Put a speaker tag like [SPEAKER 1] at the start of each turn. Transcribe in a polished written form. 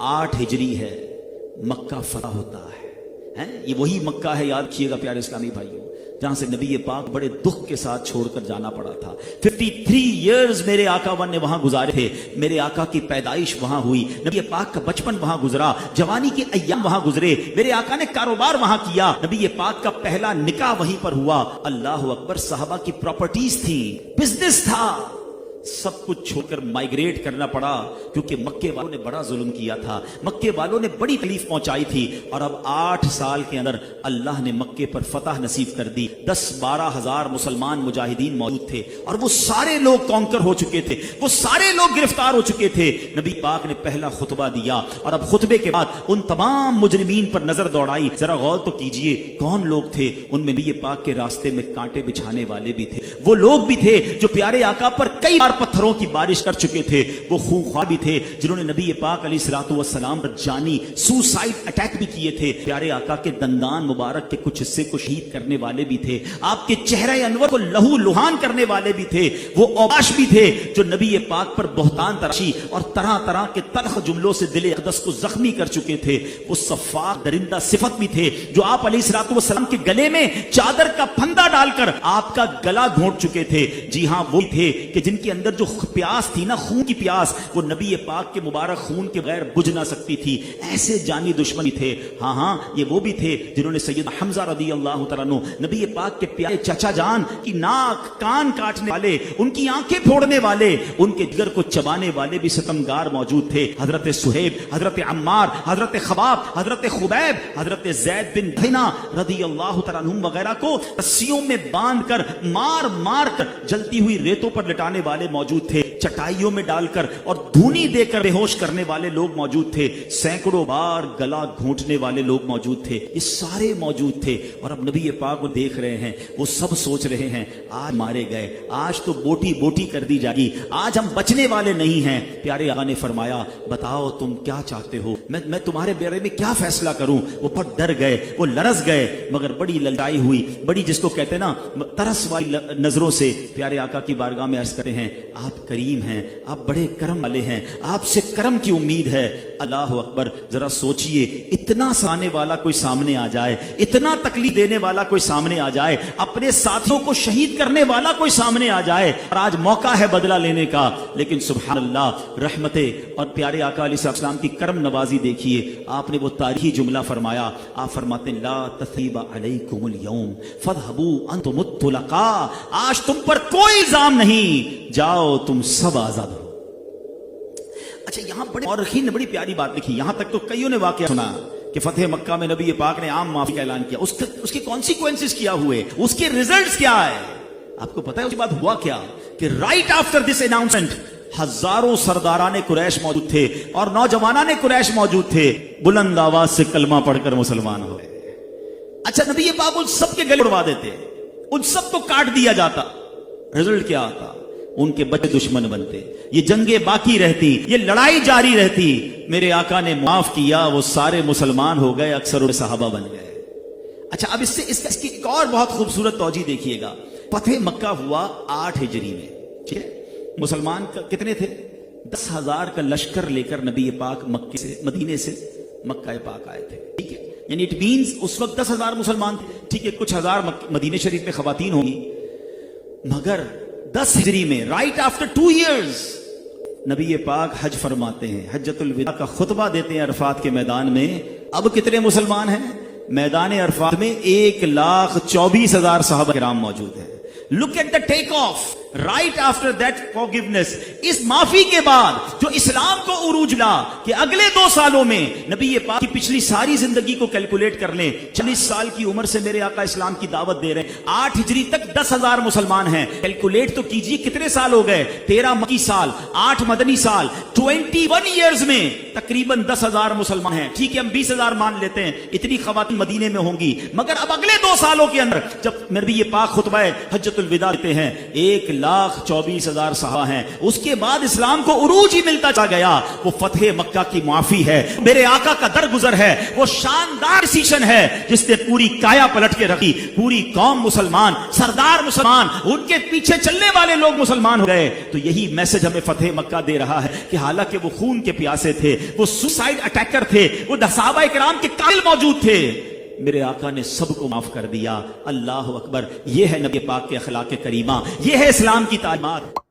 [SPEAKER 1] 8 हिजरी है, मक्का फतह होता है। ये वही मक्का है, याद रखिएगा प्यारे इस्लामी भाइयों, जहां से नबी पाक बड़े दुख के साथ छोड़कर जाना पड़ा था। 53 इयर्स मेरे आका ने वहां गुजारे थे। मेरे आका की पैदाइश वहां हुई, नबी पाक का बचपन वहां गुजरा, जवानी के अय्याम वहां गुजरे, मेरे आका ने कारोबार वहां किया, नबी पाक का पहला निकाह वहीं पर हुआ। अल्लाह अकबर, साहबा की प्रॉपर्टीज थी, बिजनेस था, सब कुछ छोड़कर माइग्रेट करना पड़ा, क्योंकि मक्के वालों ने बड़ा जुल्म किया था, मक्के वालों ने बड़ी तकलीफ पहुंचाई थी। और अब 8 साल के अंदर अल्लाह ने मक्के पर फतह नसीब कर दी। 10-12 हजार मुसलमान मुजाहिदीन मौजूद थे और वो सारे लोग कॉन्कर हो चुके थे, वो सारे लोग गिरफ्तार हो चुके थे। नबी पाक ने पहला खुतबा दिया और अब खुतबे के बाद उन तमाम मुजरिमीन पर नजर दौड़ाई। जरा गौर तो कीजिए कौन लोग थे उनमें। नबी पाक के रास्ते में कांटे बिछाने वाले भी थे, वो लोग भी थे जो प्यारे आका पर कई बार पत्थरों की बारिश कर चुके थे, वो खूंखार भी थे जिन्होंने नबी पाक अलैहिस्सलातु वस्सलाम पर जानी सुसाइड अटैक भी किए थे। प्यारे आका के दंदान मुबारक के कुछ हिस्से को शहीद करने वाले भी थे, आपके चेहरे अनवर को लहू लुहान करने वाले भी थे, वो औबाश भी थे जो नबी पाक पर बहतान तराशी और तरह तरह के तल्ख जुमलों से दिल अक़दस को जख्मी कर चुके थे। वो सफ़ाक दरिंदा सिफत भी थे जो आप अलैहिस्सलातु वस्सलाम के गले में चादर का फंदा डालकर आपका गला घोंट चुके थे। जी हां, वो थे कि जिनके अंदर जो प्यास थी ना, खून की प्यास, वो नबी पाक के मुबारक खून के बगैर बुझ ना सकती थी। ऐसे जानी दुश्मन थे। हाँ हाँ, ये वो भी थे जिन्होंने सैयद हमजा रदी अल्लाह तआला अन्हु, नबी पाक के प्यारे चचा जान की नाक कान काटने वाले, उनकी आंखें फोड़ने वाले, उनके जिगर को चबाने वाले भी सितमगार मौजूद थे। हजरत सुहेब, हजरत अम्मार, हजरत खबाब, हजरत खुबैब, हजरत ज़ैद बिन धैना रदी अल्लाह तआला अन्हुम वगैरह को रस्सियों में बांध कर मार मार कर जलती हुई रेतों पर लिटाने वाले मौजूद थे, चटाइयों में डालकर और धूनी देकर बेहोश करने वाले लोग मौजूद थे, सैकड़ों बार गला घोंटने वाले लोग मौजूद थे। ये सारे मौजूद थे और अब नबी पाक को देख रहे हैं, वो सब सोच रहे हैं आज मारे गए, आज तो बोटी बोटी कर दी जाएगी, आज हम बचने वाले नहीं हैं। प्यारे आका ने फरमाया, बताओ तुम क्या चाहते हो, मैं तुम्हारे बारे में क्या फैसला करूं। वो बहुत डर गए, वो लरस गए, मगर बड़ी ललचाई हुई, बड़ी जिसको कहते ना तरस वाली नजरों से प्यारे आका की बारगाह में अर्ज करते हैं, आप करीम हैं, आप बड़े करम वाले हैं, आपसे करम की उम्मीद है। अल्लाह अकबर, जरा सोचिए, इतना सताने वाला कोई सामने आ जाए, इतना तकलीफ देने वाला कोई सामने आ जाए, अपने साथियों को शहीद करने वाला कोई सामने आ जाए, और आज मौका है बदला लेने का। लेकिन सुभान अल्लाह, रहमतें और प्यारे आका अलैहिस्सलाम की करम नवाजी देखिए। आपने वो तारीखी जुमला फरमाया, आप फरमाते हैं, ला तस्रीबा अलैकुमुल यौम फदहबू अंतुमुत तुलका, आज तुम पर कोई इल्जाम नहीं, जाओ तुम सब आजाद हो। अच्छा, यहां बड़े और ने बड़ी प्यारी बात लिखी। यहां तक तो कईयों ने वाकया सुना कि फतेह मक्का में नबी पाक ने आम माफी का ऐलान किया, उसके कॉन्सिक्वेंसेस क्या हुए, उसके रिजल्ट्स क्या है। आपको पता है उसके बाद हुआ क्या कि राइट आफ्टर दिस अनाउंसमेंट हजारों सरदाराने कुरैश मौजूद थे और नौजवानाने कुरैश मौजूद थे, बुलंद आवाज से कलमा पढ़कर मुसलमान हो गए। अच्छा, नबी पाक उन सबके गले उड़वा देते, उन सबको काट दिया जाता। रिजल्ट क्या आता, उनके बच्चे दुश्मन बनते, ये जंगे बाकी रहती, ये लड़ाई जारी रहती। मेरे आका ने माफ किया, वो सारे मुसलमान हो गए, अक्सर सहाबा बन गए। अच्छा, अब इसकी एक और बहुत खूबसूरत तौजी देखिएगा। फतेह मक्का हुआ 8 हिजरी में, ठीक है। मुसलमान कितने थे? 10,000 का लश्कर लेकर नबी पाक मक्के से, मदीने से मक्का पाक आए थे, ठीक है। यानी इट मींस उस वक्त 10,000 मुसलमान थे, ठीक है। कुछ हजार मदीने शरीफ में खवातीन होंगी, मगर 10 हिजरी में राइट आफ्टर 2 इयर्स नबी पाक हज फरमाते हैं, हज्जतुल विदा का खुतबा देते हैं अरफात के मैदान में। अब कितने मुसलमान हैं मैदान अरफात में? 1,24,000 सहाबा किराम मौजूद हैं। Look at the take off right after that forgiveness. इस माफी के बाद जो इस्लाम को उरूज ला कि अगले 2 सालों में नबी पाक की पिछली सारी जिंदगी को कैलकुलेट कर लें, 40 साल की उम्र से मेरे आका इस्लाम की दावत दे रहे हैं, 8 हिजरी तक 10,000 मुसलमान हैं। कैलकुलेट तो कीजिए कितने साल हो गए, 13 मक्की साल, 8 मदनी साल, 21 ईयर्स में तकरीबन 10,000 मुसलमान हैं। ठीक है, हम 20,000 मान लेते हैं, इतनी खवातीन मदीने में होंगी। मगर अब अगले 2 सालों के अंदर जब नबी पाक खुतबा हज्जतुल विदा देते हैं, 1,24,000 صحابہ ہیں، اس کے بعد اسلام کو عروج ہی ملتا چلا گیا۔ وہ فتح مکہ کی معافی ہے، میرے آقا کا درگزر ہے، وہ شاندار ڈیسیژن ہے جس نے پوری کایا پلٹ کے رکھی، پوری قوم مسلمان، سردار مسلمان، ان کے پیچھے چلنے والے لوگ مسلمان ہو گئے۔ تو یہی میسج ہمیں فتح مکہ دے رہا ہے کہ حالانکہ وہ خون کے پیاسے تھے، وہ سوسائڈ اٹیکر تھے، وہ صحابہ کرام کے قاتل موجود تھے، میرے آقا نے سب کو معاف کر دیا۔ اللہ اکبر، یہ ہے نبی پاک کے اخلاق کریمہ، یہ ہے اسلام کی تعلیمات۔